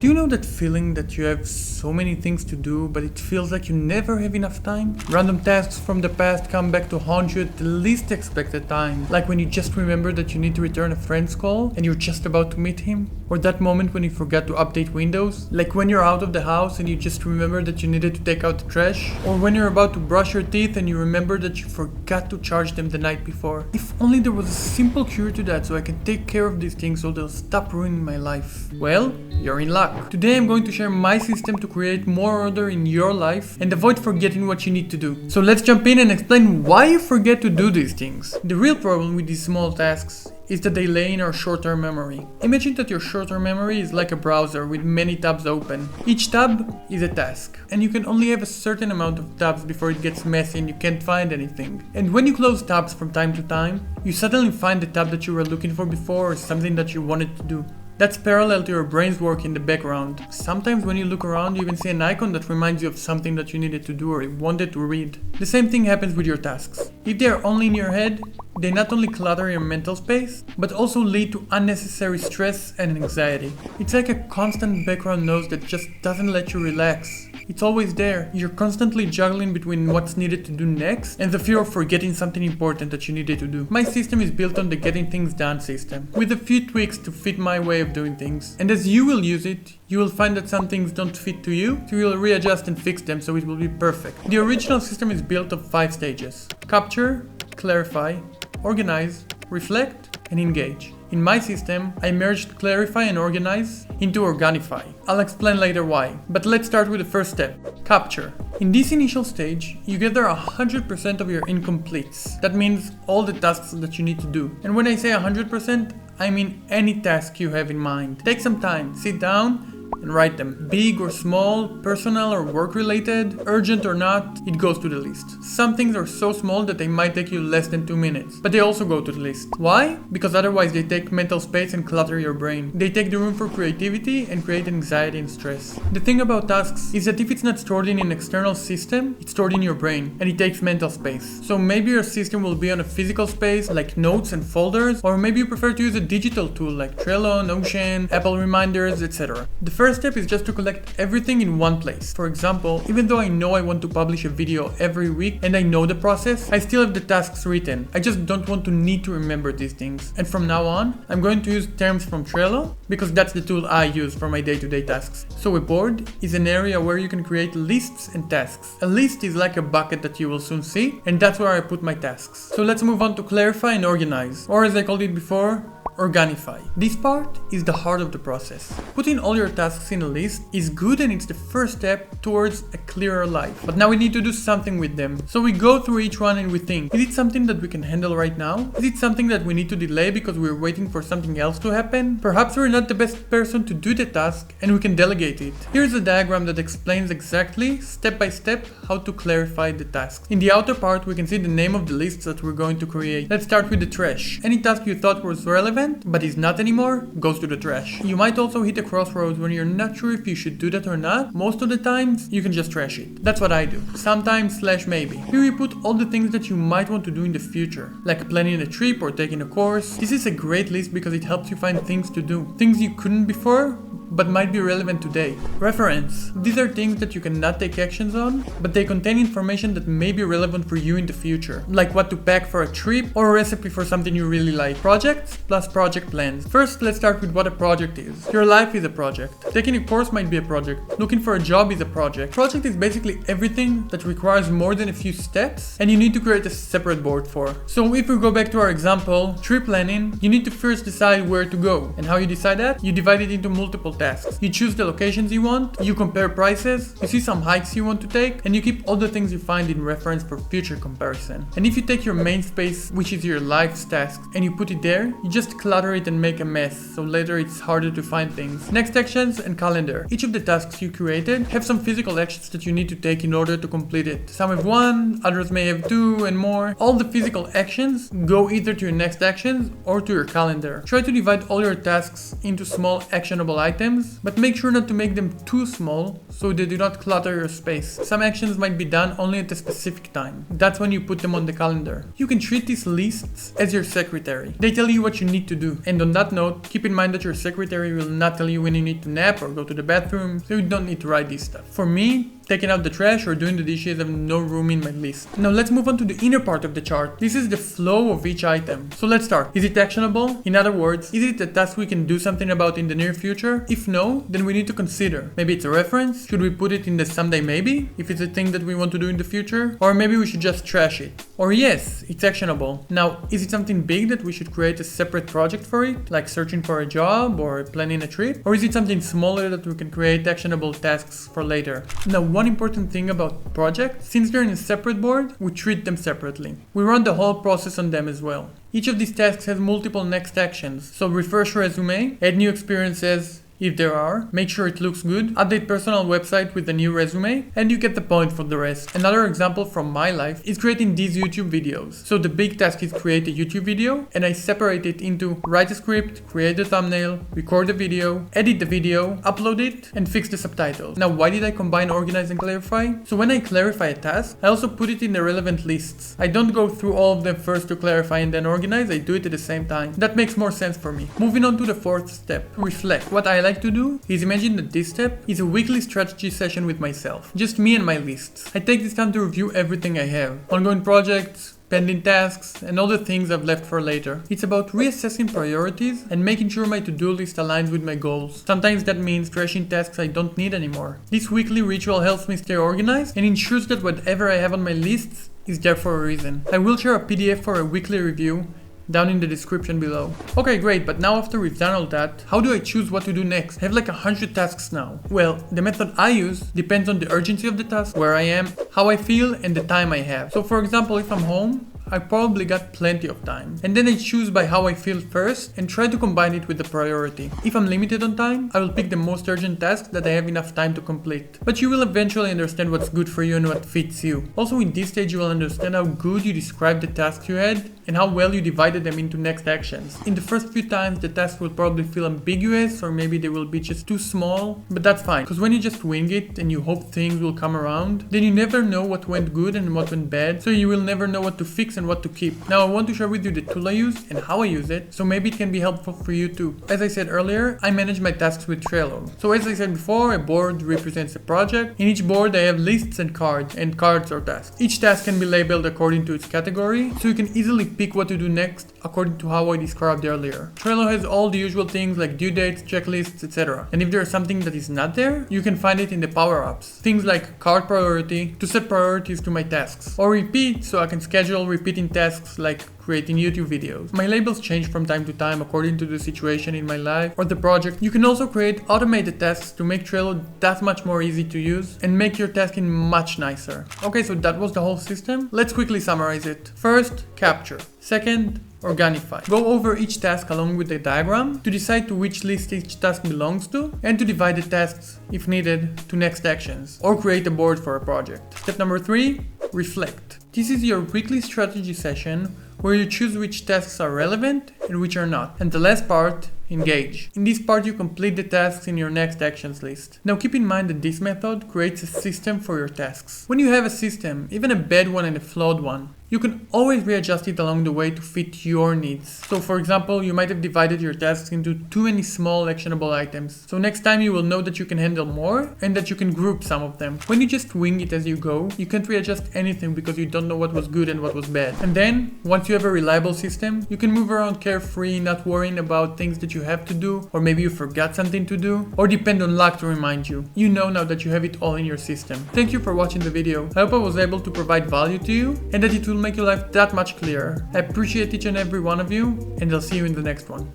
Do you know that feeling that you have so many things to do, but it feels like you never have enough time? Random tasks from the past come back to haunt you at the least expected time. Like when you just remember that you need to return a friend's call and you're just about to meet him. Or that moment when you forgot to update Windows. Like when you're out of the house and you just remember that you needed to take out the trash. Or when you're about to brush your teeth and you remember that you forgot to charge them the night before. If only there was a simple cure to that so I can take care of these things so they'll stop ruining my life. Well, you're in luck. Today I'm going to share my system to create more order in your life and avoid forgetting what you need to do. So let's jump in and explain why you forget to do these things. The real problem with these small tasks is that they lay in our short-term memory. Imagine that your short-term memory is like a browser with many tabs open. Each tab is a task, and you can only have a certain amount of tabs before it gets messy and you can't find anything. And when you close tabs from time to time, you suddenly find the tab that you were looking for before or something that you wanted to do. That's parallel to your brain's work in the background. Sometimes when you look around, you even see an icon that reminds you of something that you needed to do or wanted to read. The same thing happens with your tasks. If they are only in your head, they not only clutter your mental space, but also lead to unnecessary stress and anxiety. It's like a constant background noise that just doesn't let you relax. It's always there. You're constantly juggling between what's needed to do next and the fear of forgetting something important that you needed to do. My system is built on the getting things done system, with a few tweaks to fit my way of doing things. And as you will use it, you will find that some things don't fit to you, so you'll readjust and fix them so it will be perfect. The original system is built of 5 stages: capture, clarify, organize, reflect, and engage. In my system, I merged clarify and organize into Organify. I'll explain later why, but let's start with the first step, capture. In this initial stage, you gather 100% of your incompletes. That means all the tasks that you need to do. And when I say 100%, I mean any task you have in mind. Take some time, sit down, and write them. Big or small, personal or work related, urgent or not, it goes to the list. Some things are so small that they might take you less than 2 minutes, but they also go to the list. Why? Because otherwise they take mental space and clutter your brain. They take the room for creativity and create anxiety and stress. The thing about tasks is that if it's not stored in an external system, it's stored in your brain and it takes mental space. So maybe your system will be on a physical space like notes and folders, or maybe you prefer to use a digital tool like Trello, Notion, Apple Reminders, etc. The first step is just to collect everything in one place. For example, even though I know I want to publish a video every week and I know the process, I still have the tasks written. I just don't want to need to remember these things. And from now on, I'm going to use terms from Trello because that's the tool I use for my day-to-day tasks. So a board is an area where you can create lists and tasks. A list is like a bucket that you will soon see, and that's where I put my tasks. So let's move on to clarify and organize, or as I called it before, Organify. This part is the heart of the process. Putting all your tasks in a list is good and it's the first step towards a clearer life. But now we need to do something with them. So we go through each one and we think, is it something that we can handle right now? Is it something that we need to delay because we're waiting for something else to happen? Perhaps we're not the best person to do the task and we can delegate it. Here's a diagram that explains exactly, step by step, how to clarify the tasks. In the outer part, we can see the name of the lists that we're going to create. Let's start with the trash. Any task you thought was relevant but is not anymore, goes to the trash. You might also hit a crossroads when you're not sure if you should do that or not. Most of the times, you can just trash it. That's what I do. Sometimes / maybe. Here you put all the things that you might want to do in the future, like planning a trip or taking a course. This is a great list because it helps you find things to do. Things you couldn't before, but might be relevant today. Reference. These are things that you cannot take actions on, but they contain information that may be relevant for you in the future, like what to pack for a trip or a recipe for something you really like. Projects plus project plans. First, let's start with what a project is. Your life is a project. Taking a course might be a project. Looking for a job is a project. Project is basically everything that requires more than a few steps and you need to create a separate board for. So if we go back to our example, trip planning, you need to first decide where to go. And how you decide that? You divide it into multiple tasks. You choose the locations you want, you compare prices, you see some hikes you want to take, and you keep all the things you find in reference for future comparison. And if you take your main space, which is your life's tasks, and you put it there, you just clutter it and make a mess, so later it's harder to find things. Next, actions and calendar. Each of the tasks you created have some physical actions that you need to take in order to complete it. Some have 1, others may have 2 and more. All the physical actions go either to your next actions or to your calendar. Try to divide all your tasks into small actionable items items, but make sure not to make them too small so they do not clutter your space. Some actions might be done only at a specific time. That's when you put them on the calendar. You can treat these lists as your secretary. They tell you what you need to do. And on that note, keep in mind that your secretary will not tell you when you need to nap or go to the bathroom, so you don't need to write this stuff. For me, taking out the trash or doing the dishes have no room in my list. Now let's move on to the inner part of the chart. This is the flow of each item. So let's start. Is it actionable? In other words, is it a task we can do something about in the near future? If no, then we need to consider. Maybe it's a reference? Should we put it in the someday maybe? If it's a thing that we want to do in the future? Or maybe we should just trash it. Or yes, it's actionable. Now, is it something big that we should create a separate project for it? Like searching for a job or planning a trip? Or is it something smaller that we can create actionable tasks for later? Now, one important thing about projects, since they're in a separate board, we treat them separately. We run the whole process on them as well. Each of these tasks has multiple next actions, so refresh your resume, add new experiences if there are, make sure it looks good, update personal website with a new resume, and you get the point for the rest. Another example from my life is creating these YouTube videos. So the big task is create a YouTube video, and I separate it into write a script, create a thumbnail, record the video, edit the video, upload it, and fix the subtitles. Now why did I combine organize and clarify? So when I clarify a task, I also put it in the relevant lists. I don't go through all of them first to clarify and then organize, I do it at the same time. That makes more sense for me. Moving on to the fourth step, reflect. What I like to do is imagine that this step is a weekly strategy session with myself. Just me and my lists. I take this time to review everything I have. Ongoing projects, pending tasks, and all the things I've left for later. It's about reassessing priorities and making sure my to-do list aligns with my goals. Sometimes that means trashing tasks I don't need anymore. This weekly ritual helps me stay organized and ensures that whatever I have on my lists is there for a reason. I will share a PDF for a weekly review down in the description below. Okay, great, but now after we've done all that, how do I choose what to do next? I have like 100 tasks now. Well, the method I use depends on the urgency of the task, where I am, how I feel, and the time I have. So for example, if I'm home, I probably got plenty of time. And then I choose by how I feel first and try to combine it with the priority. If I'm limited on time, I will pick the most urgent tasks that I have enough time to complete. But you will eventually understand what's good for you and what fits you. Also in this stage you will understand how good you described the tasks you had and how well you divided them into next actions. In the first few times the tasks will probably feel ambiguous or maybe they will be just too small, but that's fine. Because when you just wing it and you hope things will come around, then you never know what went good and what went bad, so you will never know what to fix and what to keep. Now I want to share with you the tool I use and how I use it, so maybe it can be helpful for you too. As I said earlier, I manage my tasks with Trello. So as I said before, a board represents a project. In each board I have lists and cards are tasks. Each task can be labeled according to its category, so you can easily pick what to do next according to how I described earlier. Trello has all the usual things like due dates, checklists, etc. And if there is something that is not there, you can find it in the power-ups. Things like card priority to set priorities to my tasks, or repeat so I can schedule repeating tasks like creating YouTube videos. My labels change from time to time according to the situation in my life or the project. You can also create automated tasks to make Trello that much more easy to use and make your tasking much nicer. Okay, so that was the whole system. Let's quickly summarize it. First, capture. Second, Organify. Go over each task along with the diagram to decide to which list each task belongs to and to divide the tasks, if needed, to next actions or create a board for a project. Step number 3, reflect. This is your weekly strategy session where you choose which tasks are relevant and which are not. And the last part, engage. In this part you complete the tasks in your next actions list. Now keep in mind that this method creates a system for your tasks. When you have a system, even a bad one and a flawed one, you can always readjust it along the way to fit your needs. So for example, you might have divided your tasks into too many small actionable items. So next time you will know that you can handle more and that you can group some of them. When you just wing it as you go, you can't readjust anything because you don't know what was good and what was bad. And then, once you have a reliable system, you can move around carefree, not worrying about things that you have to do, or maybe you forgot something to do, or depend on luck to remind you. You know now that you have it all in your system. Thank you for watching the video. I hope I was able to provide value to you and that it will make your life that much clearer. I appreciate each and every one of you, and I'll see you in the next one.